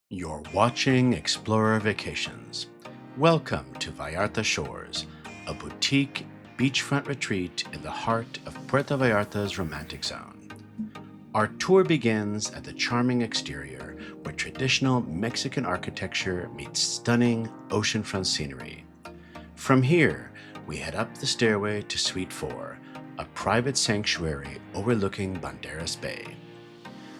You're watching Explorer Vacations. Welcome to Vallarta Shores, a boutique beachfront retreat in the heart of Puerto Vallarta's romantic zone. Our tour begins at the charming exterior where traditional Mexican architecture meets stunning oceanfront scenery. From here, we head up the stairway to Suite 4, a private sanctuary overlooking Banderas Bay.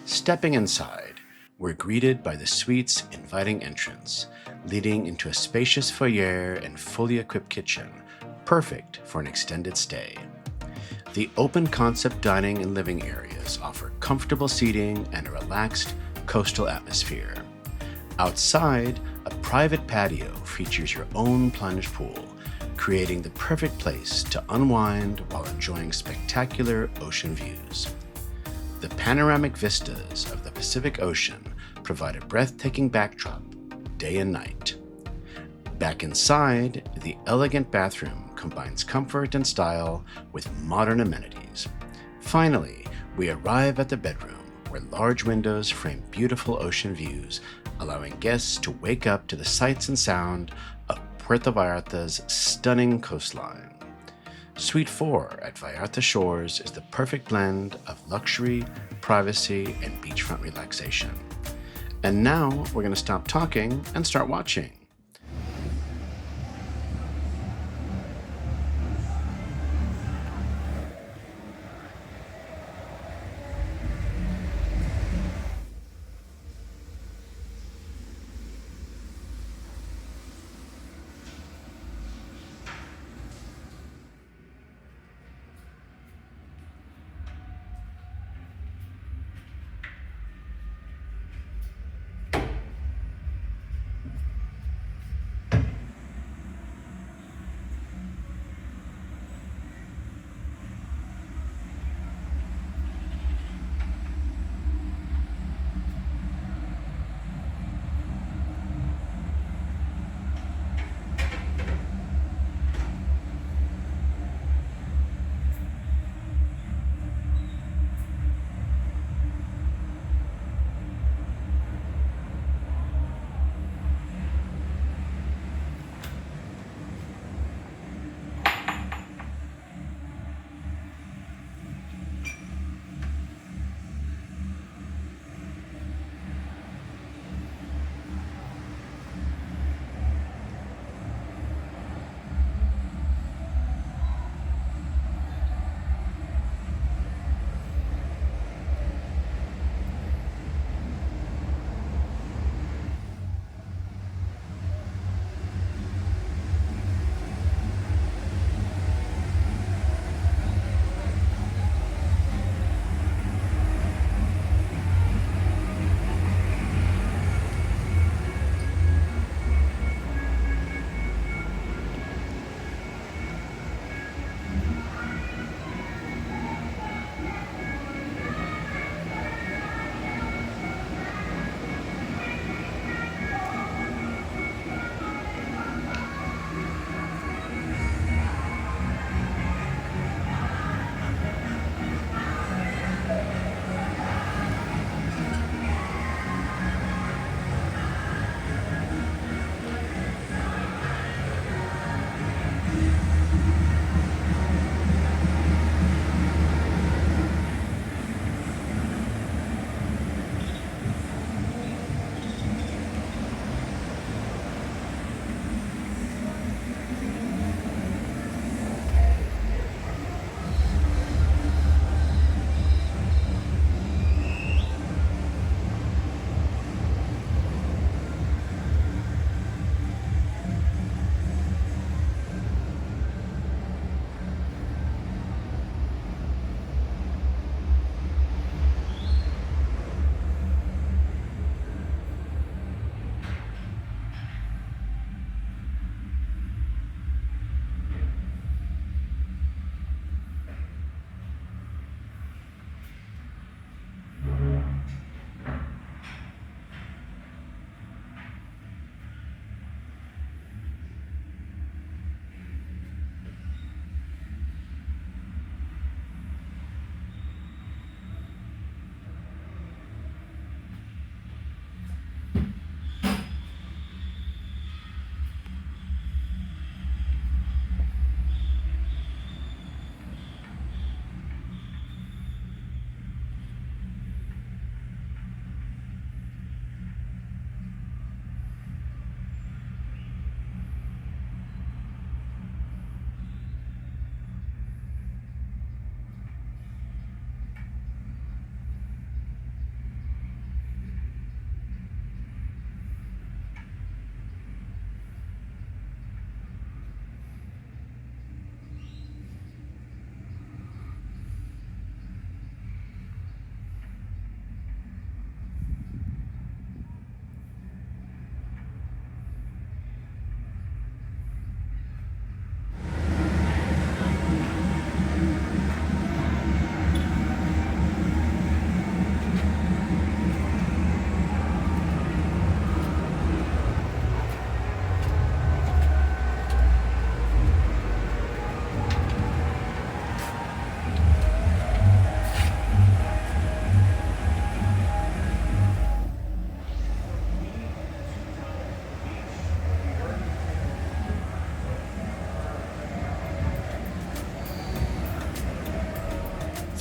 Stepping inside, we're greeted by the suite's inviting entrance, leading into a spacious foyer and fully equipped kitchen, perfect for an extended stay. The open concept dining and living areas offer comfortable seating and a relaxed coastal atmosphere. Outside, a private patio features your own plunge pool, creating the perfect place to unwind while enjoying spectacular ocean views. The panoramic vistas of the Pacific Ocean provide a breathtaking backdrop day and night. Back inside, the elegant bathroom combines comfort and style with modern amenities. Finally, we arrive at the bedroom, where large windows frame beautiful ocean views, allowing guests to wake up to the sights and sound of Puerto Vallarta's stunning coastline. Suite 4 at Vallarta Shores is the perfect blend of luxury, privacy, and beachfront relaxation. And now we're going to stop talking and start watching.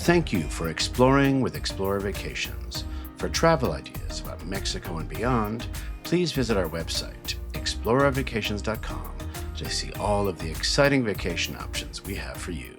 Thank you for exploring with Explorer Vacations. For travel ideas about Mexico and beyond, please visit our website, explorervacations.com, to see all of the exciting vacation options we have for you.